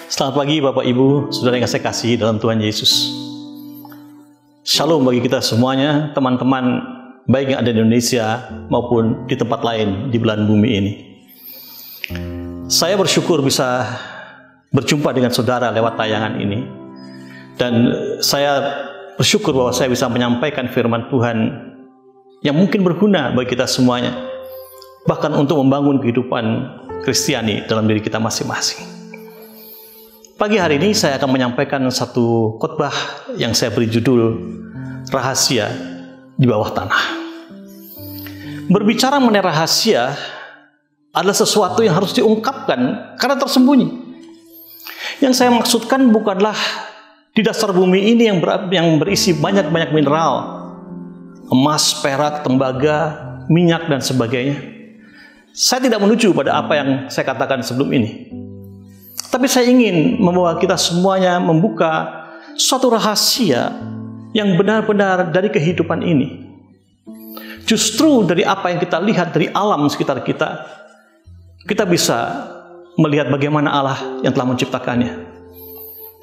Selamat pagi Bapak Ibu, saudara yang saya kasihi dalam Tuhan Yesus. Shalom bagi kita semuanya, teman-teman baik yang ada di Indonesia maupun di tempat lain di belahan bumi ini. Saya bersyukur bisa berjumpa dengan saudara lewat tayangan ini. Dan saya bersyukur bahwa saya bisa menyampaikan firman Tuhan yang mungkin berguna bagi kita semuanya. Bahkan untuk membangun kehidupan Kristiani dalam diri kita masing-masing. Pagi hari ini saya akan menyampaikan satu khotbah yang saya beri judul Rahasia di Bawah Tanah. Berbicara mengenai rahasia adalah sesuatu yang harus diungkapkan karena tersembunyi. Yang saya maksudkan bukanlah di dasar bumi ini yang berisi banyak-banyak mineral, emas, perak, tembaga, minyak, dan sebagainya. Saya tidak menuju pada apa yang saya katakan sebelum ini. Tapi saya ingin membawa kita semuanya membuka suatu rahasia yang benar-benar dari kehidupan ini. Justru dari apa yang kita lihat dari alam sekitar kita, kita bisa melihat bagaimana Allah yang telah menciptakannya.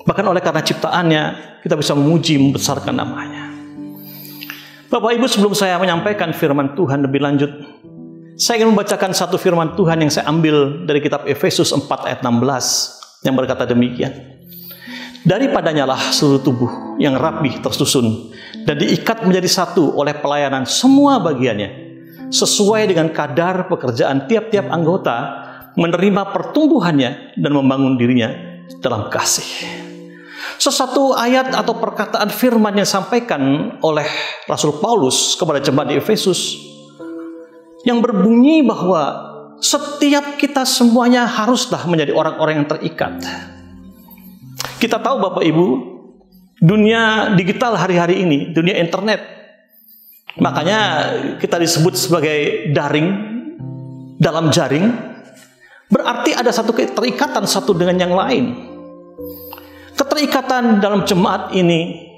Bahkan oleh karena ciptaannya, kita bisa memuji, membesarkan namanya. Bapak Ibu, sebelum saya menyampaikan firman Tuhan lebih lanjut, saya ingin membacakan satu firman Tuhan yang saya ambil dari kitab Efesus 4 ayat 16 yang berkata demikian. Daripadanya lah seluruh tubuh yang rapih tersusun dan diikat menjadi satu oleh pelayanan semua bagiannya, sesuai dengan kadar pekerjaan tiap-tiap anggota, menerima pertumbuhannya dan membangun dirinya dalam kasih. Sesuatu ayat atau perkataan firman yang disampaikan oleh Rasul Paulus kepada jemaat di Efesus yang berbunyi bahwa setiap kita semuanya haruslah menjadi orang-orang yang terikat. Kita tahu Bapak Ibu, dunia digital hari-hari ini, dunia internet, makanya kita disebut sebagai daring, dalam jaring, berarti ada satu keterikatan satu dengan yang lain. Keterikatan dalam jemaat ini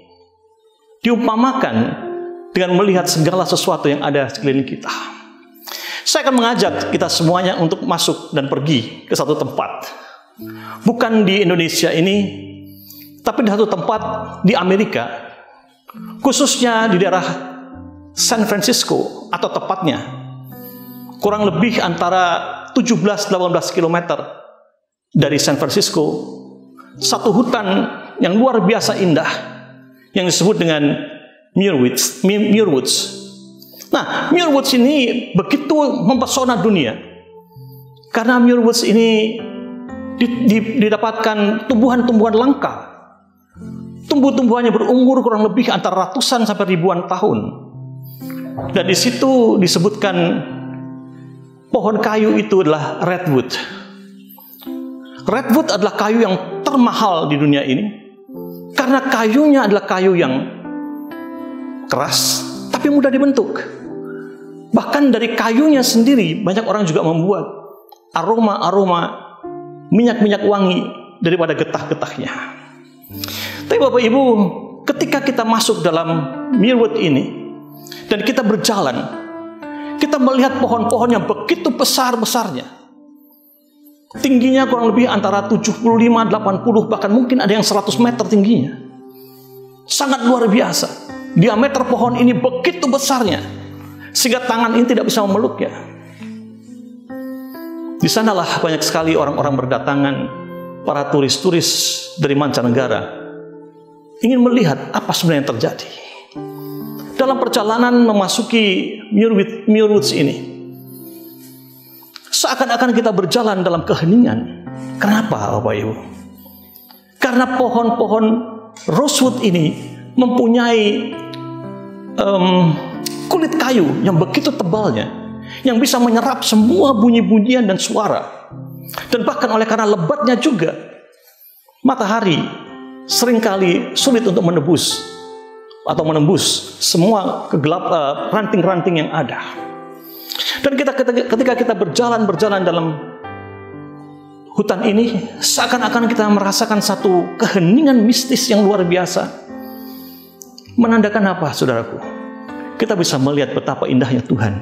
diumpamakan dengan melihat segala sesuatu yang ada sekeliling kita. Saya akan mengajak kita semuanya untuk masuk dan pergi ke satu tempat. Bukan di Indonesia ini, tapi di satu tempat di Amerika. Khususnya di daerah San Francisco, atau tepatnya kurang lebih antara 17-18 km dari San Francisco. Satu hutan yang luar biasa indah yang disebut dengan Muir Woods. Nah, Muir Woods ini begitu mempesona dunia karena Muir Woods ini didapatkan tumbuhan-tumbuhan langka. Tumbuh-tumbuhannya berumur kurang lebih antara ratusan sampai ribuan tahun. Dan di situ disebutkan pohon kayu itu adalah redwood. Redwood adalah kayu yang termahal di dunia ini karena kayunya adalah kayu yang keras tapi mudah dibentuk. Bahkan dari kayunya sendiri banyak orang juga membuat aroma-aroma minyak-minyak wangi daripada getah-getahnya. Tapi Bapak Ibu, ketika kita masuk dalam Muir Woods ini dan kita berjalan, kita melihat pohon-pohon yang begitu besar-besarnya. Tingginya kurang lebih antara 75, 80, bahkan mungkin ada yang 100 meter tingginya. Sangat luar biasa. Diameter pohon ini begitu besarnya, sehingga tangan ini tidak bisa memeluknya. Di sanalah banyak sekali orang-orang berdatangan, para turis-turis dari mancanegara, ingin melihat apa sebenarnya yang terjadi. Dalam perjalanan memasuki Muir Woods ini, seakan-akan kita berjalan dalam keheningan. Kenapa Bapak Ibu? Karena pohon-pohon rosewood ini mempunyai kulit kayu yang begitu tebalnya, yang bisa menyerap semua bunyi-bunyian dan suara. Dan bahkan oleh karena lebatnya juga, matahari seringkali sulit untuk menembus semua ranting-ranting yang ada. Dan ketika kita berjalan dalam hutan ini, seakan-akan kita merasakan satu keheningan mistis yang luar biasa. Menandakan apa, saudaraku? Kita bisa melihat betapa indahnya Tuhan.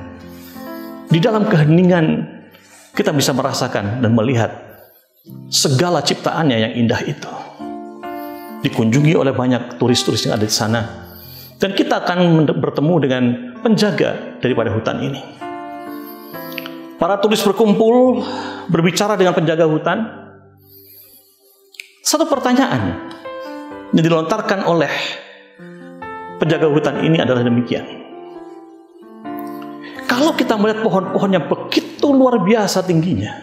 Di dalam keheningan, kita bisa merasakan dan melihat segala ciptaannya yang indah itu. Dikunjungi oleh banyak turis-turis yang ada di sana. Dan kita akan bertemu dengan penjaga daripada hutan ini. Para turis berkumpul, berbicara dengan penjaga hutan. Satu pertanyaan yang dilontarkan oleh penjaga hutan ini adalah demikian. Kalau kita melihat pohon-pohon yang begitu luar biasa tingginya,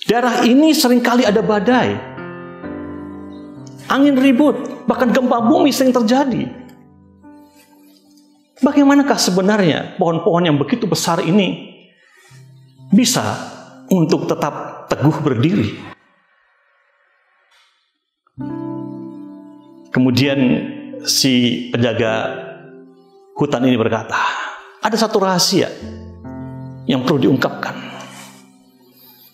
daerah ini seringkali ada badai, angin ribut, bahkan gempa bumi sering terjadi. Bagaimanakah sebenarnya pohon-pohon yang begitu besar ini bisa untuk tetap teguh berdiri? Kemudian si penjaga hutan ini berkata, ada satu rahasia yang perlu diungkapkan.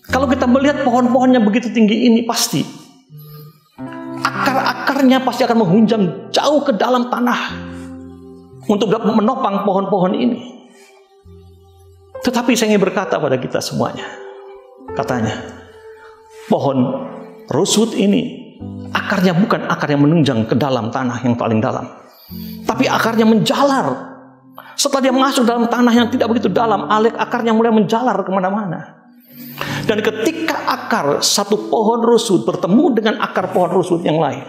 Kalau kita melihat pohon-pohon yang begitu tinggi ini, pasti akar-akarnya pasti akan menghunjam jauh ke dalam tanah untuk menopang pohon-pohon ini. Tetapi saya ingin berkata pada kita semuanya, katanya, pohon rosewood ini akarnya bukan akar yang menunjang ke dalam tanah yang paling dalam, tapi akarnya menjalar. Setelah dia masuk dalam tanah yang tidak begitu dalam, akarnya mulai menjalar kemana-mana. Dan ketika akar satu pohon rosewood bertemu dengan akar pohon rosewood yang lain,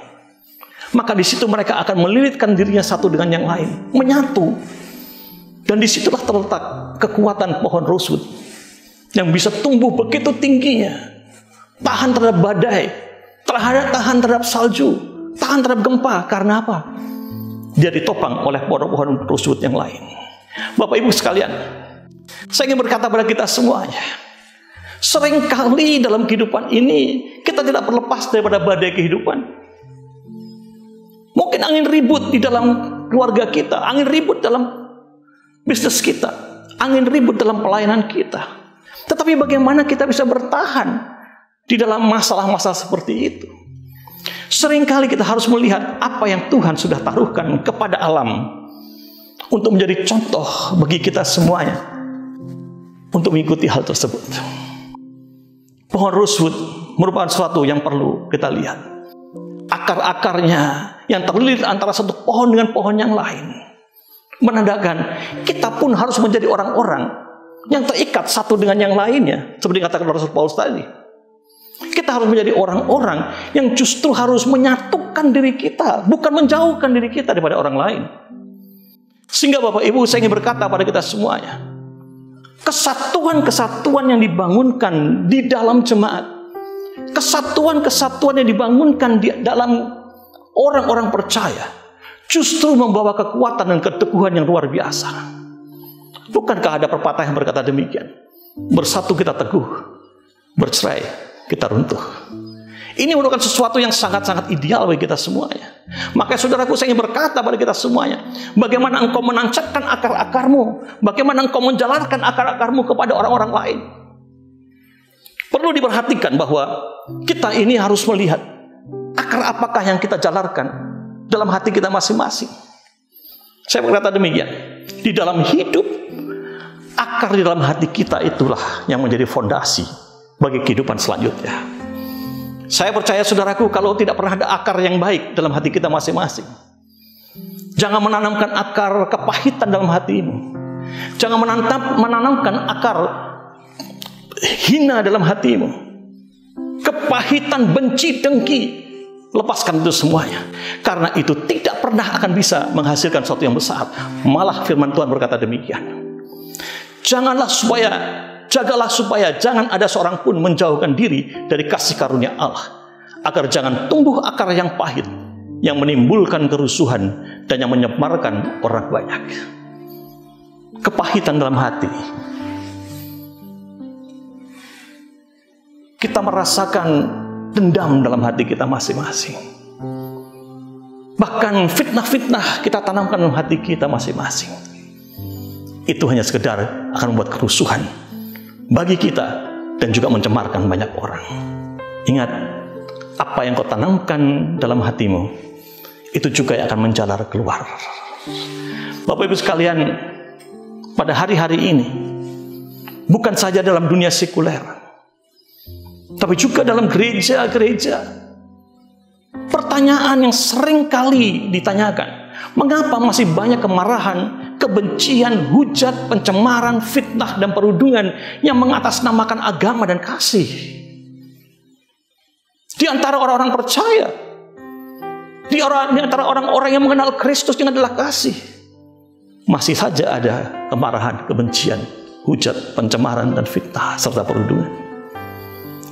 maka di situ mereka akan melilitkan dirinya satu dengan yang lain, menyatu. Dan disitulah terletak kekuatan pohon rosewood yang bisa tumbuh begitu tingginya, tahan terhadap badai, tahan terhadap salju, tahan terhadap gempa. Karena apa? Dia ditopang oleh pohon-pohon rosewood yang lain. Bapak Ibu sekalian, saya ingin berkata pada kita semuanya, seringkali dalam kehidupan ini kita tidak terlepas daripada badai kehidupan. Mungkin angin ribut di dalam keluarga kita, angin ribut dalam bisnis kita, angin ribut dalam pelayanan kita. Tetapi bagaimana kita bisa bertahan di dalam masalah-masalah seperti itu? Seringkali kita harus melihat apa yang Tuhan sudah taruhkan kepada alam untuk menjadi contoh bagi kita semuanya untuk mengikuti hal tersebut. Pohon rosewood merupakan sesuatu yang perlu kita lihat. Akar-akarnya yang terlilit antara satu pohon dengan pohon yang lain menandakan kita pun harus menjadi orang-orang yang terikat satu dengan yang lainnya. Seperti katakan Rasul Paulus tadi, kita harus menjadi orang-orang yang justru harus menyatukan diri kita, bukan menjauhkan diri kita daripada orang lain. Sehingga Bapak Ibu, saya ingin berkata pada kita semuanya, kesatuan-kesatuan yang dibangunkan di dalam jemaat, kesatuan-kesatuan yang dibangunkan di dalam orang-orang percaya, justru membawa kekuatan dan keteguhan yang luar biasa. Bukankah ada pepatah yang berkata demikian? Bersatu kita teguh, bercerai kita runtuh. Ini merupakan sesuatu yang sangat-sangat ideal bagi kita semuanya. Makanya saudaraku, saya ingin berkata pada kita semuanya, bagaimana engkau menancapkan akar-akarmu, bagaimana engkau menjalarkan akar-akarmu kepada orang-orang lain. Perlu diperhatikan bahwa kita ini harus melihat akar apakah yang kita jalarkan dalam hati kita masing-masing. Saya berkata demikian, di dalam hidup, akar di dalam hati kita itulah yang menjadi fondasi bagi kehidupan selanjutnya. Saya percaya saudaraku, kalau tidak pernah ada akar yang baik dalam hati kita masing-masing, jangan menanamkan akar kepahitan dalam hatimu. Jangan menanamkan akar hina dalam hatimu. Kepahitan, benci, dengki, lepaskan itu semuanya. Karena itu tidak pernah akan bisa menghasilkan sesuatu yang besar. Malah firman Tuhan berkata demikian. Jagalah supaya jangan ada seorang pun menjauhkan diri dari kasih karunia Allah, agar jangan tumbuh akar yang pahit, yang menimbulkan kerusuhan dan yang menyebarkan orang banyak. Kepahitan dalam hati. Kita merasakan dendam dalam hati kita masing-masing. Bahkan fitnah-fitnah kita tanamkan dalam hati kita masing-masing. Itu hanya sekedar akan membuat kerusuhan bagi kita dan juga mencemarkan banyak orang. Ingat, apa yang kau tanamkan dalam hatimu, itu juga yang akan menjalar keluar. Bapak Ibu sekalian, pada hari-hari ini, bukan saja dalam dunia sekuler, tapi juga dalam gereja-gereja. Pertanyaan yang sering kali ditanyakan, mengapa masih banyak kemarahan, kebencian, hujat, pencemaran, fitnah, dan perundungan yang mengatasnamakan agama dan kasih? Di antara orang-orang percaya, di antara orang-orang yang mengenal Kristus yang adalah kasih, masih saja ada kemarahan, kebencian, hujat, pencemaran, dan fitnah, serta perundungan.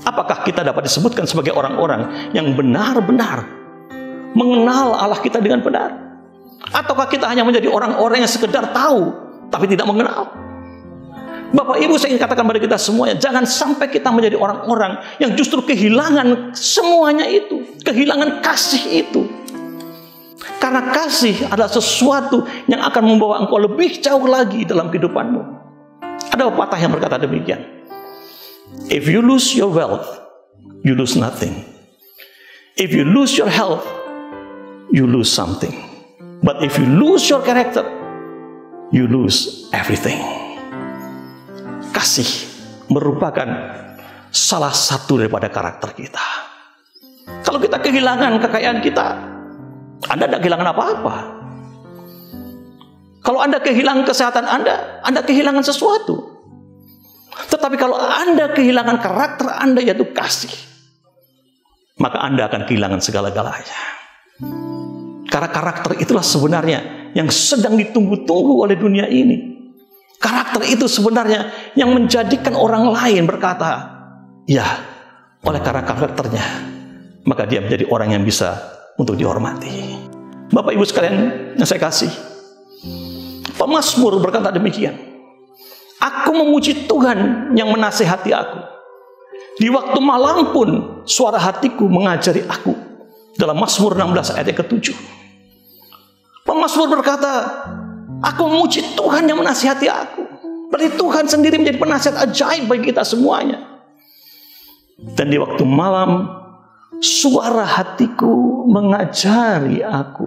Apakah kita dapat disebutkan sebagai orang-orang yang benar-benar mengenal Allah kita dengan benar? Ataukah kita hanya menjadi orang-orang yang sekedar tahu, tapi tidak mengenal? Bapak Ibu, saya ingin katakan pada kita semuanya, jangan sampai kita menjadi orang-orang yang justru kehilangan semuanya itu, kehilangan kasih itu. Karena kasih adalah sesuatu yang akan membawa engkau lebih jauh lagi dalam kehidupanmu. Ada pepatah yang berkata demikian, if you lose your wealth, you lose nothing. If you lose your health, you lose something. But if you lose your character, you lose everything. Kasih merupakan salah satu daripada karakter kita. Kalau kita kehilangan kekayaan kita, Anda tidak kehilangan apa-apa. Kalau Anda kehilangan kesehatan Anda kehilangan sesuatu. Tetapi kalau Anda kehilangan karakter Anda, yaitu kasih, maka Anda akan kehilangan segala-galanya. Karena karakter itulah sebenarnya yang sedang ditunggu-tunggu oleh dunia ini. Karakter itu sebenarnya yang menjadikan orang lain berkata, ya, oleh karena karakternya, maka dia menjadi orang yang bisa untuk dihormati. Bapak Ibu sekalian yang saya kasih, pemazmur berkata demikian, aku memuji Tuhan yang menasihati aku. Di waktu malam pun suara hatiku mengajari aku. Dalam Mazmur 16 ayat yang ke-7. Pemazmur berkata, aku memuji Tuhan yang menasihati aku. Berarti Tuhan sendiri menjadi penasihat ajaib bagi kita semuanya. Dan di waktu malam, suara hatiku mengajari aku.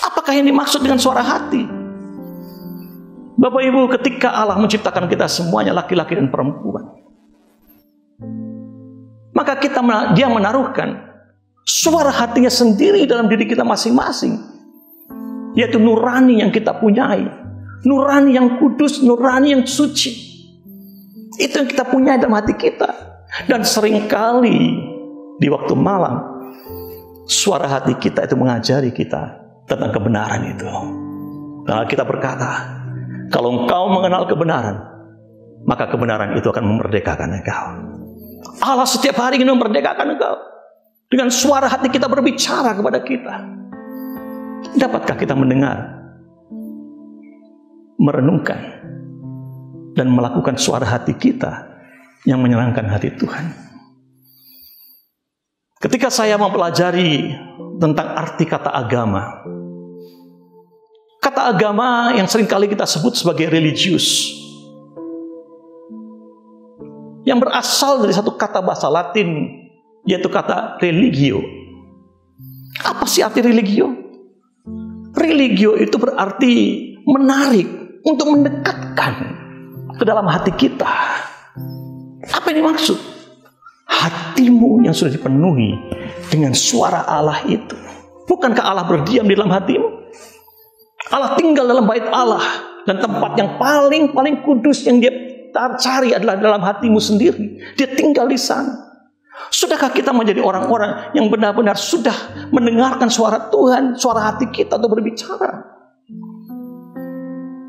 Apakah yang dimaksud dengan suara hati? Bapak Ibu, ketika Allah menciptakan kita semuanya, laki-laki dan perempuan, maka dia menaruhkan suara hatinya sendiri dalam diri kita masing-masing, yaitu nurani yang kita punyai, nurani yang kudus, nurani yang suci. Itu yang kita punyai dalam hati kita. Dan seringkali di waktu malam, suara hati kita itu mengajari kita tentang kebenaran itu. Nah, kita berkata, kalau engkau mengenal kebenaran, maka kebenaran itu akan memerdekakan engkau. Allah setiap hari ingin memerdekakan engkau. Dengan suara hati kita berbicara kepada kita. Dapatkah kita mendengar, merenungkan, dan melakukan suara hati kita yang menyenangkan hati Tuhan? Ketika saya mempelajari tentang arti kata agama, kata agama yang seringkali kita sebut sebagai religius, yang berasal dari satu kata bahasa Latin, yaitu kata religio. Apa sih arti religio? Religio itu berarti menarik, untuk mendekatkan ke dalam hati kita. Apa yang dimaksud? Hatimu yang sudah dipenuhi dengan suara Allah itu. Bukankah Allah berdiam di dalam hatimu? Allah tinggal dalam bait Allah, dan tempat yang paling kudus yang dia cari adalah dalam hatimu sendiri. Dia tinggal di sana. Sudahkah kita menjadi orang-orang yang benar-benar sudah mendengarkan suara Tuhan, suara hati kita untuk berbicara?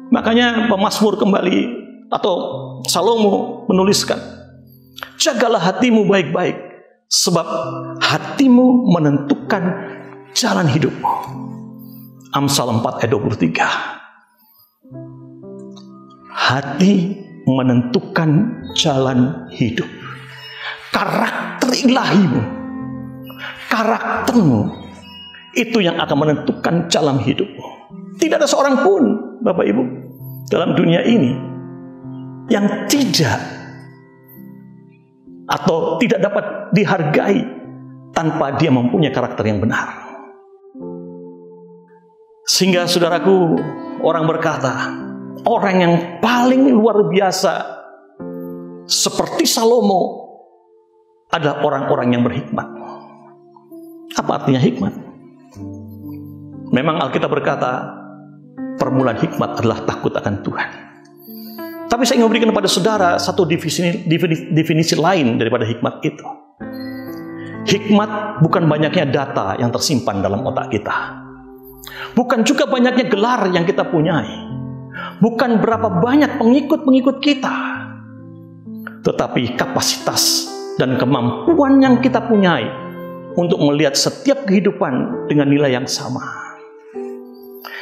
Makanya pemazmur kembali, atau Salomo menuliskan, jagalah hatimu baik-baik, sebab hatimu menentukan jalan hidupmu. Amsal 4 ayat 23. Hati menentukan jalan hidup. Karakter ilahimu, karaktermu, itu yang akan menentukan jalan hidupmu. Tidak ada seorang pun, Bapak Ibu, dalam dunia ini yang tidak atau tidak dapat dihargai tanpa dia mempunyai karakter yang benar. Sehingga saudaraku, orang berkata, orang yang paling luar biasa seperti Salomo adalah orang-orang yang berhikmat. Apa artinya hikmat? Memang Alkitab berkata, permulaan hikmat adalah takut akan Tuhan. Tapi saya ingin memberikan kepada saudara satu definisi lain daripada hikmat itu. Hikmat bukan banyaknya data yang tersimpan dalam otak kita. Bukan juga banyaknya gelar yang kita punyai. Bukan berapa banyak pengikut-pengikut kita. Tetapi kapasitas dan kemampuan yang kita punyai untuk melihat setiap kehidupan dengan nilai yang sama.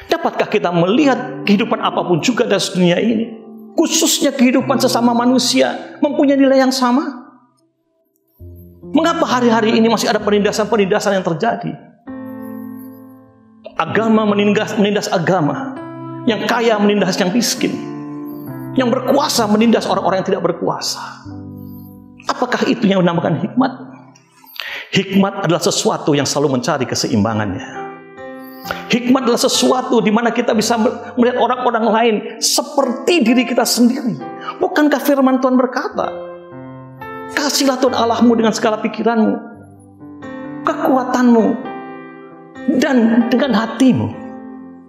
Dapatkah kita melihat kehidupan apapun juga dalam dunia ini, khususnya kehidupan sesama manusia, mempunyai nilai yang sama? Mengapa hari-hari ini masih ada penindasan-penindasan yang terjadi? Agama menindas agama, yang kaya menindas yang miskin, yang berkuasa menindas orang-orang yang tidak berkuasa. Apakah itu yang dinamakan hikmat? Hikmat adalah sesuatu yang selalu mencari keseimbangannya. Hikmat adalah sesuatu di mana kita bisa melihat orang-orang lain seperti diri kita sendiri. Bukankah firman Tuhan berkata, kasihlah Tuhan Allahmu dengan segala pikiranmu, kekuatanmu, dan dengan hatimu.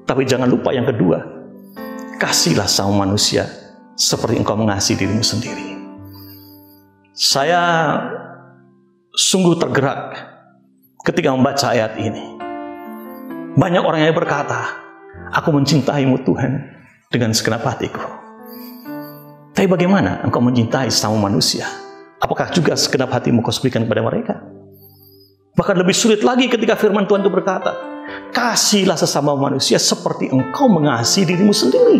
Tapi jangan lupa yang kedua, kasihlah sama manusia seperti engkau mengasihi dirimu sendiri. Saya sungguh tergerak ketika membaca ayat ini. Banyak orang yang berkata, aku mencintaimu Tuhan dengan segenap hatiku. Tapi bagaimana engkau mencintai sama manusia? Apakah juga segenap hatimu kau berikan kepada mereka? Bahkan lebih sulit lagi ketika firman Tuhan itu berkata, kasihlah sesama manusia seperti engkau mengasihi dirimu sendiri.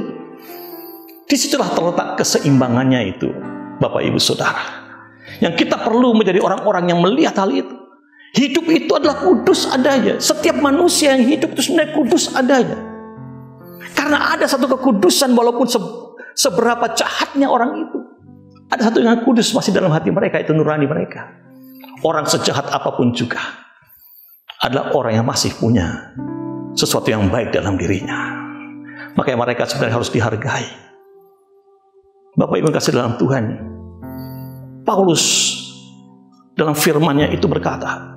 Disitulah terletak keseimbangannya itu, Bapak Ibu Saudara. Yang kita perlu menjadi orang-orang yang melihat hal itu. Hidup itu adalah kudus adanya. Setiap manusia yang hidup itu sebenarnya kudus adanya. Karena ada satu kekudusan walaupun seberapa jahatnya orang itu. Ada satu yang kudus masih dalam hati mereka, itu nurani mereka. Orang sejahat apapun juga adalah orang yang masih punya sesuatu yang baik dalam dirinya. Makanya mereka sebenarnya harus dihargai. Bapak Ibu kasih dalam Tuhan, Paulus dalam firman-Nya itu berkata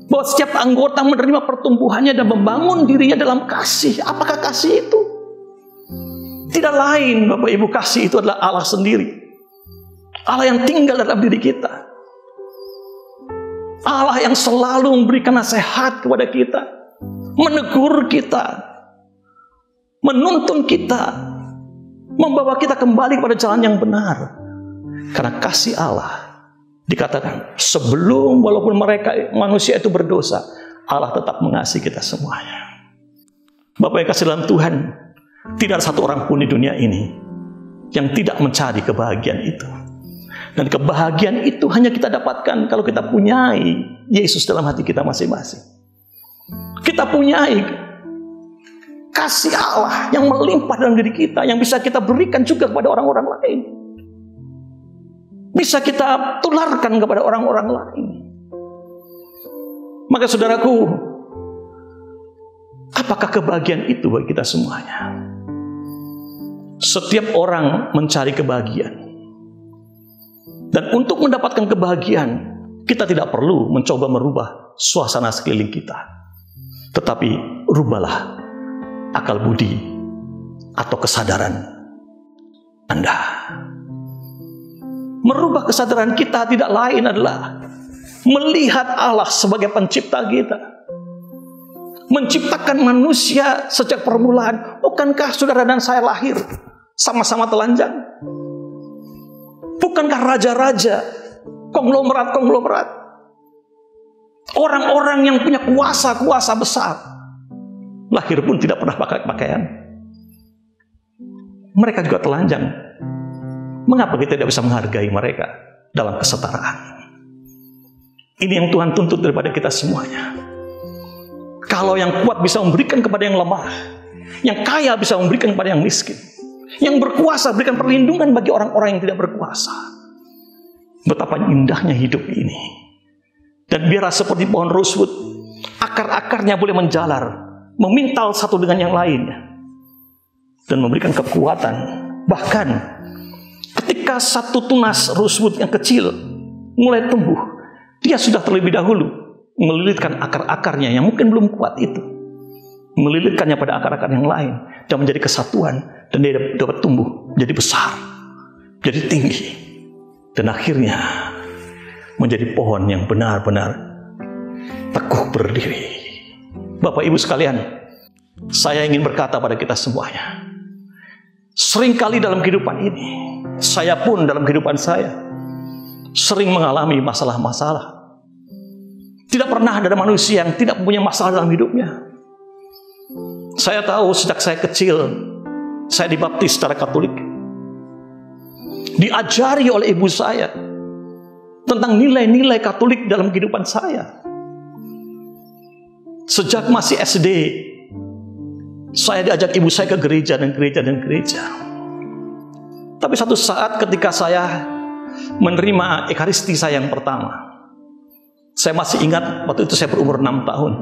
bahwa setiap anggota menerima pertumbuhannya dan membangun dirinya dalam kasih. Apakah kasih itu? Tidak lain, Bapak Ibu, kasih itu adalah Allah sendiri. Allah yang tinggal dalam diri kita. Allah yang selalu memberikan nasihat kepada kita, menegur kita, menuntun kita, membawa kita kembali kepada jalan yang benar. Karena kasih Allah dikatakan sebelum walaupun manusia itu berdosa, Allah tetap mengasihi kita semuanya. Bapak yang kasih dalam Tuhan, tidak ada satu orang pun di dunia ini yang tidak mencari kebahagiaan itu. Dan kebahagiaan itu hanya kita dapatkan kalau kita punyai Yesus dalam hati kita masing-masing. Kita punyai kasih Allah yang melimpah dalam diri kita, yang bisa kita berikan juga kepada orang-orang lain. Bisa kita tularkan kepada orang-orang lain. Maka saudaraku, apakah kebahagiaan itu bagi kita semuanya? Setiap orang mencari kebahagiaan. Dan untuk mendapatkan kebahagiaan, kita tidak perlu mencoba merubah suasana sekeliling kita. Tetapi rubahlah akal budi atau kesadaran Anda. Merubah kesadaran kita tidak lain adalah melihat Allah sebagai pencipta kita. Menciptakan manusia sejak permulaan. Bukankah saudara dan saya lahir sama-sama telanjang? Bukankah raja-raja, konglomerat-konglomerat, orang-orang yang punya kuasa-kuasa besar, lahir pun tidak pernah pakai pakaian? Mereka juga telanjang. Mengapa kita tidak bisa menghargai mereka dalam kesetaraan? Ini yang Tuhan tuntut daripada kita semuanya. Kalau yang kuat bisa memberikan kepada yang lemah, yang kaya bisa memberikan kepada yang miskin, yang berkuasa berikan perlindungan bagi orang-orang yang tidak berkuasa. Betapa indahnya hidup ini. Dan biarlah seperti pohon rosewood, akar-akarnya boleh menjalar, memintal satu dengan yang lainnya, dan memberikan kekuatan. Bahkan ketika satu tunas rosewood yang kecil mulai tumbuh, Dia sudah terlebih dahulu melilitkan akar-akarnya yang mungkin belum kuat itu. Melilitkannya pada akar-akar yang lain. Dan menjadi kesatuan. Dan dia dapat tumbuh. Menjadi besar. Menjadi tinggi. Dan akhirnya menjadi pohon yang benar-benar teguh berdiri. Bapak Ibu sekalian, saya ingin berkata pada kita semuanya. Seringkali dalam kehidupan ini, saya pun dalam kehidupan saya, sering mengalami masalah-masalah. Tidak pernah ada manusia yang tidak punya masalah dalam hidupnya. Saya tahu sejak saya kecil, saya dibaptis secara Katolik. Diajari oleh ibu saya tentang nilai-nilai Katolik dalam kehidupan saya. Sejak masih SD, saya diajak ibu saya ke gereja dan gereja dan gereja. Tapi satu saat ketika saya menerima Ekaristi saya yang pertama, saya masih ingat waktu itu saya berumur 6 tahun.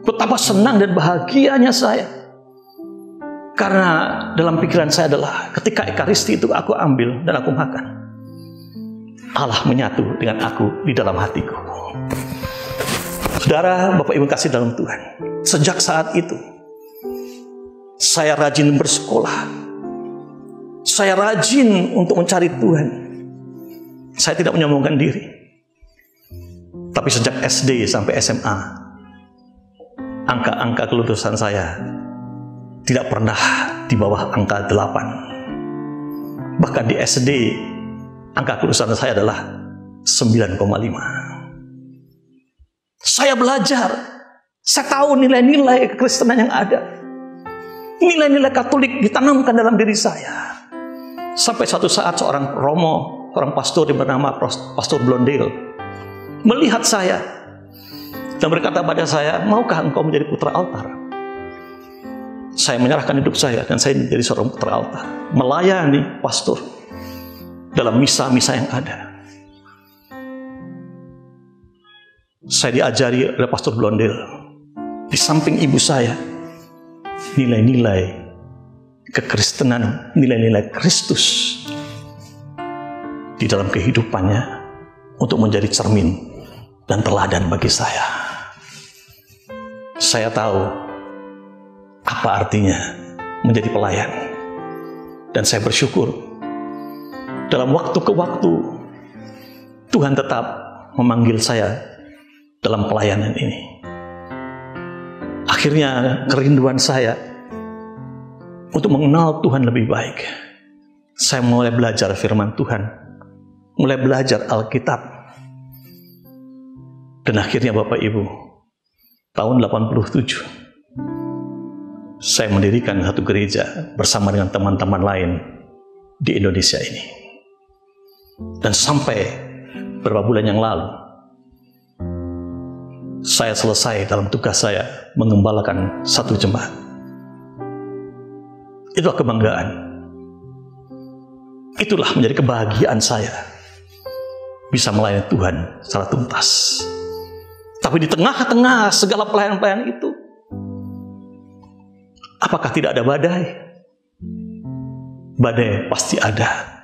Betapa senang dan bahagianya saya. Karena dalam pikiran saya adalah ketika Ekaristi itu aku ambil dan aku makan, Allah menyatu dengan aku di dalam hatiku. Saudara, Bapak Ibu kasih dalam Tuhan, sejak saat itu saya rajin bersekolah. Saya rajin untuk mencari Tuhan. Saya tidak menyombongkan diri. Tapi sejak SD sampai SMA, angka-angka kelulusan saya tidak pernah di bawah angka 8. Bahkan di SD, angka kelulusan saya adalah 9,5. Saya belajar. Saya tahu nilai-nilai kekristenan yang ada. Nilai-nilai Katolik ditanamkan dalam diri saya. Sampai suatu saat seorang romo, seorang pastor yang bernama Pastor Blondel, melihat saya dan berkata pada saya, maukah engkau menjadi putra altar? Saya menyerahkan hidup saya dan saya menjadi seorang putra altar, melayani pastor dalam misa-misa yang ada. Saya diajari oleh Pastor Blondel, di samping ibu saya, nilai-nilai kekristenan, nilai-nilai Kristus di dalam kehidupannya untuk menjadi cermin dan teladan bagi saya. Saya tahu apa artinya menjadi pelayan. Dan saya bersyukur dalam waktu ke waktu Tuhan tetap memanggil saya dalam pelayanan ini. Akhirnya kerinduan saya untuk mengenal Tuhan lebih baik. Saya mulai belajar firman Tuhan, mulai belajar Alkitab. Dan akhirnya Bapak Ibu, tahun 87, saya mendirikan satu gereja bersama dengan teman-teman lain di Indonesia ini. Dan sampai beberapa bulan yang lalu, saya selesai dalam tugas saya mengembalakan satu jemaat. Itulah kebanggaan. Itulah menjadi kebahagiaan saya. Bisa melayani Tuhan secara tuntas. Tapi di tengah-tengah segala pelayanan-pelayanan itu, apakah tidak ada badai? Badai pasti ada.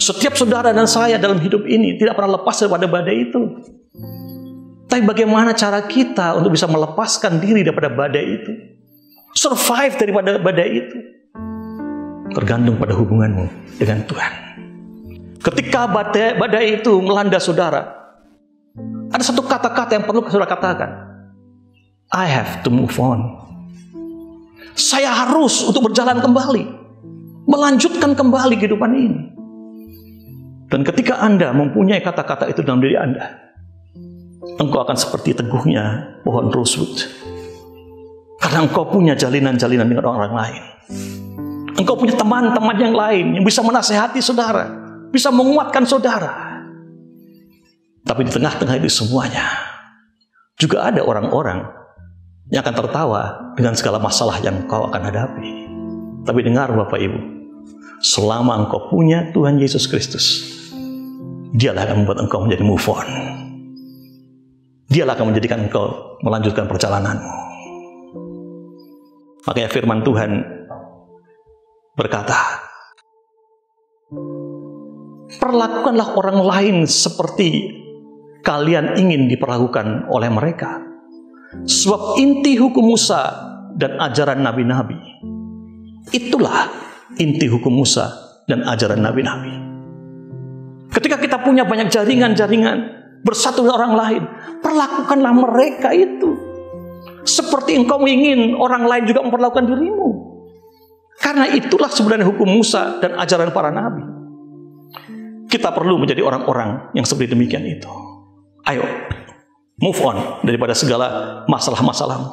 Setiap saudara dan saya dalam hidup ini tidak pernah lepas daripada badai itu. Tapi bagaimana cara kita untuk bisa melepaskan diri daripada badai itu? Survive daripada badai itu? Tergantung pada hubunganmu dengan Tuhan. Ketika badai itu melanda saudara, ada satu kata-kata yang perlu saudara katakan. I have to move on. Saya harus untuk berjalan kembali. Melanjutkan kembali kehidupan ini. Dan ketika Anda mempunyai kata-kata itu dalam diri Anda, engkau akan seperti teguhnya pohon rosewood. Karena engkau punya jalinan-jalinan dengan orang lain. Engkau punya teman-teman yang lain yang bisa menasehati saudara, bisa menguatkan saudara. Tapi di tengah-tengah itu semuanya, juga ada orang-orang yang akan tertawa dengan segala masalah yang engkau akan hadapi. Tapi dengar Bapak Ibu, selama engkau punya Tuhan Yesus Kristus, Dialah akan membuat engkau menjadi move on. Dialah akan menjadikan engkau melanjutkan perjalananmu. Makanya firman Tuhan berkata, perlakukanlah orang lain seperti kalian ingin diperlakukan oleh mereka. Sebab inti hukum Musa dan ajaran nabi-nabi, itulah inti hukum Musa dan ajaran nabi-nabi. Ketika kita punya banyak jaringan-jaringan bersatu dengan orang lain, perlakukanlah mereka itu seperti engkau ingin orang lain juga memperlakukan dirimu. Karena itulah sebenarnya hukum Musa dan ajaran para nabi. Kita perlu menjadi orang-orang yang seperti demikian itu. Ayo, move on daripada segala masalah-masalahmu.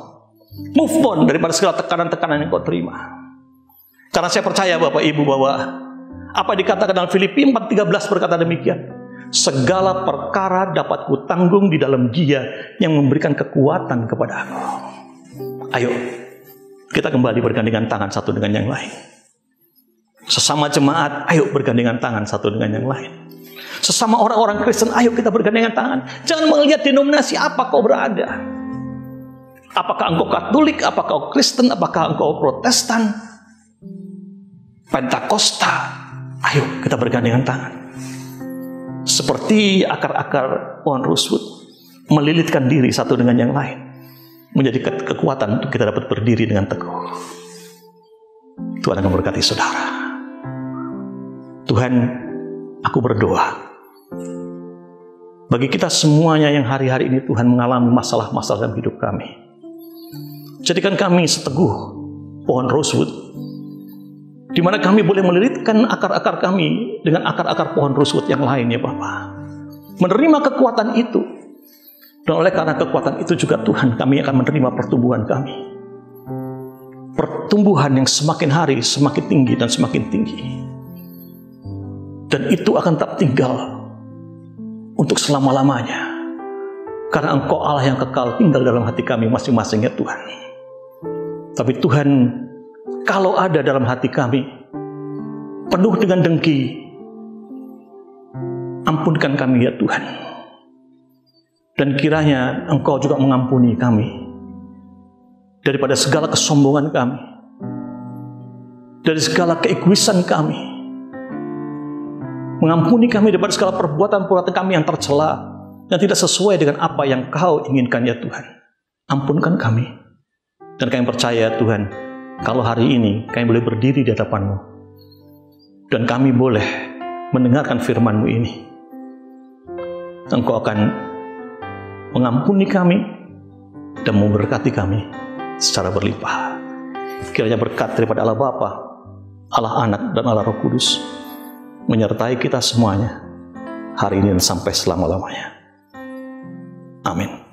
Move on daripada segala tekanan-tekanan yang kau terima. Karena saya percaya Bapak Ibu bahwa apa dikatakan dalam Filipi 4:13 berkata demikian. Segala perkara dapat kutanggung di dalam Dia yang memberikan kekuatan kepada aku. Ayo, kita kembali bergandengan tangan satu dengan yang lain. Sesama jemaat, ayo bergandengan tangan satu dengan yang lain. Sesama orang-orang Kristen, ayo kita bergandengan tangan. Jangan melihat denominasi apa kau berada. Apakah engkau Katolik, apakah engkau Kristen, apakah engkau Protestan, Pentakosta. Ayo kita bergandengan tangan. Seperti akar-akar pohon rusut melilitkan diri satu dengan yang lain, menjadi kekuatan untuk kita dapat berdiri dengan teguh. Tuhan akan memberkati saudara. Tuhan, aku berdoa bagi kita semuanya yang hari-hari ini Tuhan mengalami masalah-masalah dalam hidup kami. Jadikan kami seteguh pohon rosewood, di mana kami boleh melilitkan akar-akar kami dengan akar-akar pohon rosewood yang lain, ya Bapa. Menerima kekuatan itu, dan oleh karena kekuatan itu juga Tuhan, kami akan menerima pertumbuhan kami. Pertumbuhan yang semakin hari semakin tinggi dan semakin tinggi. Dan itu akan tetap tinggal untuk selama-lamanya. Karena Engkau Allah yang kekal tinggal dalam hati kami masing-masing, ya Tuhan. Tapi Tuhan, kalau ada dalam hati kami penuh dengan dengki, ampunkan kami ya Tuhan. Dan kiranya Engkau juga mengampuni kami daripada segala kesombongan kami, dari segala keegoisan kami. Mengampuni kami daripada segala perbuatan-perbuatan kami yang tercela, yang tidak sesuai dengan apa yang Kau inginkan ya Tuhan. Ampunkan kami. Dan kami percaya Tuhan, kalau hari ini kami boleh berdiri di hadapan-Mu, dan kami boleh mendengarkan firman-Mu ini, Engkau akan mengampuni kami dan memberkati kami secara berlimpah. Kiranya berkat daripada Allah Bapa, Allah Anak, dan Allah Roh Kudus menyertai kita semuanya hari ini dan sampai selama-lamanya. Amin.